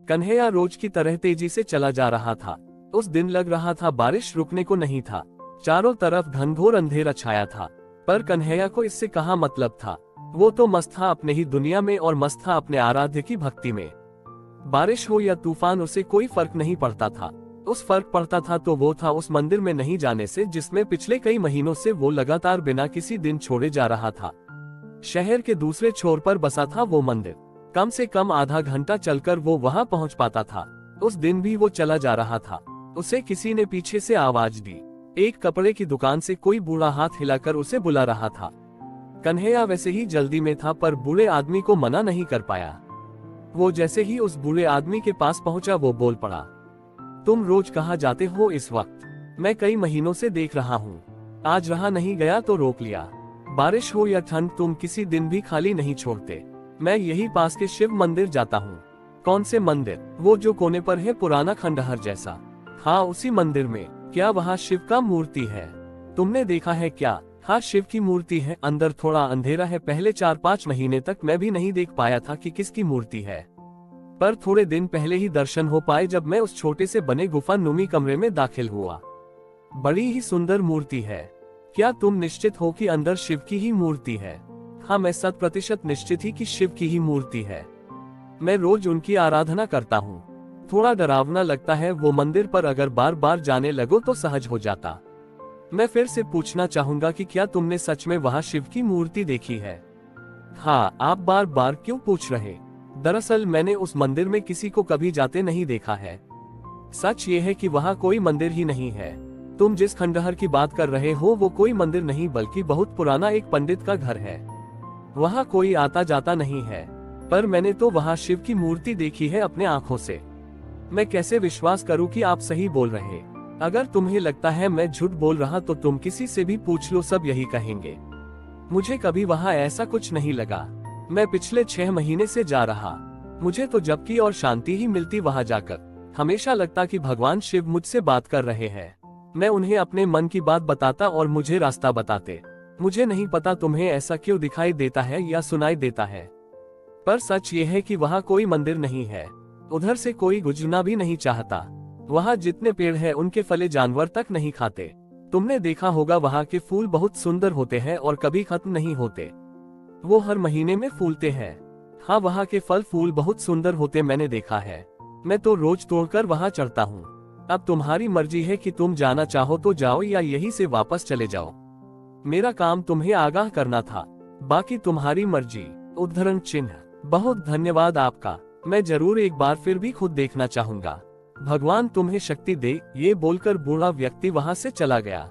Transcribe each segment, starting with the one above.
कन्हैया रोज की तरह तेजी से चला जा रहा था। उस दिन लग रहा था बारिश रुकने को नहीं था। चारों तरफ घनघोर अंधेरा छाया था, पर कन्हैया को इससे कहाँ मतलब था। वो तो मस्त था अपने ही दुनिया में और मस्त था अपने आराध्य की भक्ति में। बारिश हो या तूफान उसे कोई फर्क नहीं पड़ता था। उस फर्क पड़ता था तो वो था उस मंदिर में नहीं जाने से, जिसमें पिछले कई महीनों से वो लगातार बिना किसी दिन छोड़े जा रहा था। शहर के दूसरे छोर पर बसा था वो मंदिर। कम से कम आधा घंटा चलकर वो वहां पहुंच पाता था। उस दिन भी वो चला जा रहा था। उसे किसी ने पीछे से आवाज दी। एक कपड़े की दुकान से कोई बूढ़ा हाथ हिलाकर उसे बुला रहा था। कन्हैया वैसे ही जल्दी में था, पर बूढ़े आदमी को मना नहीं कर पाया। वो जैसे ही उस बूढ़े आदमी के पास पहुंचा, वो बोल पड़ा, तुम रोज कहाँ जाते हो इस वक्त? मैं कई महीनों से देख रहा हूँ। आज रहा नहीं गया तो रोक लिया। बारिश हो या ठंड, तुम किसी दिन भी खाली नहीं छोड़ते। मैं यही पास के शिव मंदिर जाता हूँ। कौन से मंदिर? वो जो कोने पर है, पुराना खंडहर जैसा। हाँ, उसी मंदिर में। क्या वहाँ शिव का मूर्ति है? तुमने देखा है क्या? हाँ, शिव की मूर्ति है। अंदर थोड़ा अंधेरा है। पहले 4-5 महीने तक मैं भी नहीं देख पाया था कि किसकी मूर्ति है, पर थोड़े दिन पहले ही दर्शन हो पाए जब मैं उस छोटे से बने गुफा नुमी कमरे में दाखिल हुआ। बड़ी ही सुंदर मूर्ति है। क्या तुम निश्चित हो कि अंदर शिव की ही मूर्ति है? हाँ, मैं 100% निश्चित ही कि शिव की ही मूर्ति है। मैं रोज उनकी आराधना करता हूँ। थोड़ा डरावना लगता है वो मंदिर, पर अगर बार बार जाने लगो तो सहज हो जाता। मैं फिर से पूछना चाहूंगा कि क्या तुमने सच में वहाँ शिव की मूर्ति देखी है? हाँ, आप बार बार क्यों पूछ रहे? दरअसल मैंने उस मंदिर में किसी को कभी जाते नहीं देखा है। सच ये है कि वहाँ कोई मंदिर ही नहीं है। तुम जिस खंडहर की बात कर रहे हो वो कोई मंदिर नहीं, बल्कि बहुत पुराना एक पंडित का घर है। वहाँ कोई आता जाता नहीं है, पर मैंने तो वहाँ शिव की मूर्ति देखी है अपने आंखों से। मैं कैसे विश्वास करूँ कि आप सही बोल रहे? अगर तुम्हें लगता है मैं झूठ बोल रहा तो तुम किसी से भी पूछ लो, सब यही कहेंगे। मुझे कभी वहाँ ऐसा कुछ नहीं लगा। मैं पिछले 6 महीने से जा रहा। मुझे तो झपकी और शांति ही मिलती वहाँ जाकर। हमेशा लगता कि भगवान शिव मुझसे बात कर रहे हैं। मैं उन्हें अपने मन की बात बताता और मुझे रास्ता बताते। मुझे नहीं पता तुम्हें ऐसा क्यों दिखाई देता है या सुनाई देता है, पर सच ये है कि वहाँ कोई मंदिर नहीं है। उधर से कोई गुजरना भी नहीं चाहता। वहाँ जितने पेड़ हैं उनके फले जानवर तक नहीं खाते। तुमने देखा होगा वहाँ के फूल बहुत सुंदर होते हैं और कभी खत्म नहीं होते। वो हर महीने में फूलते हैं। हाँ, वहाँ के फल फूल बहुत सुंदर होते, मैंने देखा है। मैं तो रोज तोड़कर वहाँ चढ़ता हूँ। अब तुम्हारी मर्जी है कि तुम जाना चाहो तो जाओ या यहीं से वापस चले जाओ। मेरा काम तुम्हें आगाह करना था, बाकी तुम्हारी मर्जी। उद्धरण चिन्ह। बहुत धन्यवाद आपका। मैं जरूर एक बार फिर भी खुद देखना चाहूंगा। भगवान तुम्हें शक्ति दे। ये बोलकर बूढ़ा व्यक्ति वहां से चला गया।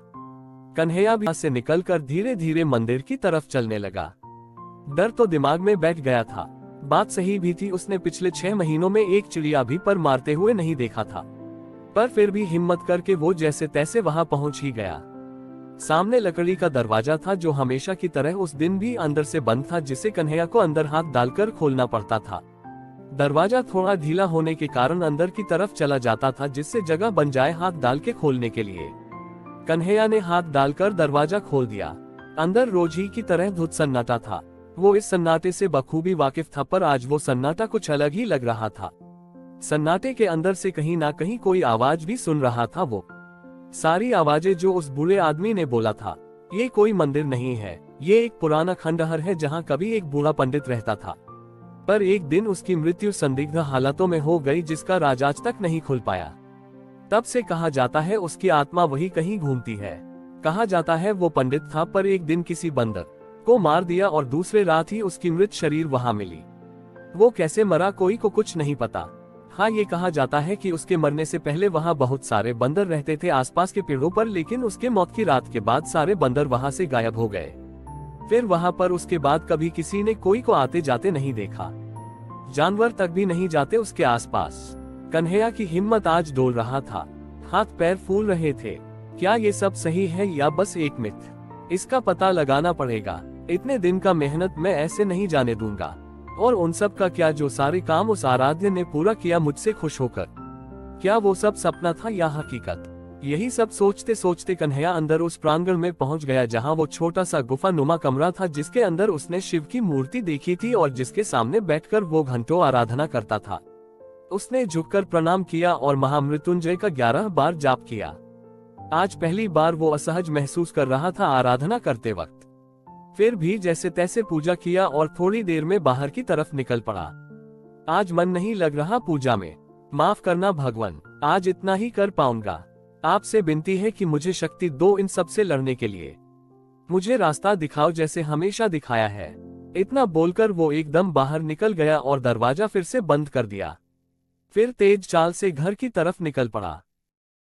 कन्हैया भी से निकलकर धीरे धीरे मंदिर की तरफ चलने लगा। डर तो दिमाग में बैठ गया था। बात सही भी थी, उसने पिछले 6 महीनों में एक चिड़िया भी पर मारते हुए नहीं देखा था। पर फिर भी हिम्मत करके वो जैसे तैसे वहां पहुंच ही गया। सामने लकड़ी का दरवाजा था जो हमेशा की तरह उस दिन भी अंदर से बंद था, जिसे कन्हैया को अंदर हाथ डालकर खोलना पड़ता था। दरवाजा थोड़ा ढीला होने के कारण अंदर की तरफ चला जाता था, जिससे जगह बन जाए हाथ डाल के खोलने के लिए। कन्हैया ने हाथ डालकर दरवाजा खोल दिया। अंदर रोज ही की तरह धुंध सन्नाटा था। वो इस सन्नाटे से बखूबी वाकिफ था, पर आज वो सन्नाटा कुछ अलग ही लग रहा था। सन्नाटे के अंदर से कहीं ना कहीं कोई आवाज भी सुन रहा था। वो सारी आवाजें जो उस बूढ़े आदमी ने बोला था। ये कोई मंदिर नहीं है, ये एक पुराना खंडहर है जहाँ कभी एक बूढ़ा पंडित रहता था, पर एक दिन उसकी मृत्यु संदिग्ध हालातों में हो गई, जिसका राज आज तक नहीं खुल पाया। तब से कहा जाता है उसकी आत्मा वही कहीं घूमती है। कहा जाता है वो पंडित था, पर एक दिन किसी बंदर को मार दिया और दूसरे रात ही उसकी मृत शरीर वहां मिली। वो कैसे मरा कोई को कुछ नहीं पता। हाँ, ये कहा जाता है कि उसके मरने से पहले वहाँ बहुत सारे बंदर रहते थे आसपास के पेड़ों पर, लेकिन उसके मौत की रात के बाद सारे बंदर वहाँ से गायब हो गए। फिर वहाँ पर उसके बाद कभी किसी ने कोई को आते जाते नहीं देखा। जानवर तक भी नहीं जाते उसके आसपास। कन्हैया की हिम्मत आज डोल रहा था, हाथ पैर फूल रहे थे। क्या ये सब सही है या बस एक मिथ? इसका पता लगाना पड़ेगा। इतने दिन का मेहनत मैं ऐसे नहीं जाने दूंगा। और उन सब का क्या जो सारे काम उस आराध्य ने पूरा किया मुझसे खुश होकर? क्या वो सब सपना था या हकीकत? यही सब सोचते सोचते कन्हैया अंदर उस प्रांगण में पहुंच गया जहां वो छोटा सा गुफा नुमा कमरा था, जिसके अंदर उसने शिव की मूर्ति देखी थी और जिसके सामने बैठकर वो घंटों आराधना करता था। उसने झुककर प्रणाम किया और महामृत्युंजय का 11 बार जाप किया। आज पहली बार वो असहज महसूस कर रहा था आराधना करते वक्त। फिर भी जैसे तैसे पूजा किया और थोड़ी देर में बाहर की तरफ निकल पड़ा। आज मन नहीं लग रहा पूजा में, माफ करना भगवान, आज इतना ही कर पाऊंगा। आपसे विनती है कि मुझे शक्ति दो इन सब से लड़ने के लिए। मुझे रास्ता दिखाओ जैसे हमेशा दिखाया है। इतना बोलकर वो एकदम बाहर निकल गया और दरवाजा फिर से बंद कर दिया। फिर तेज चाल से घर की तरफ निकल पड़ा।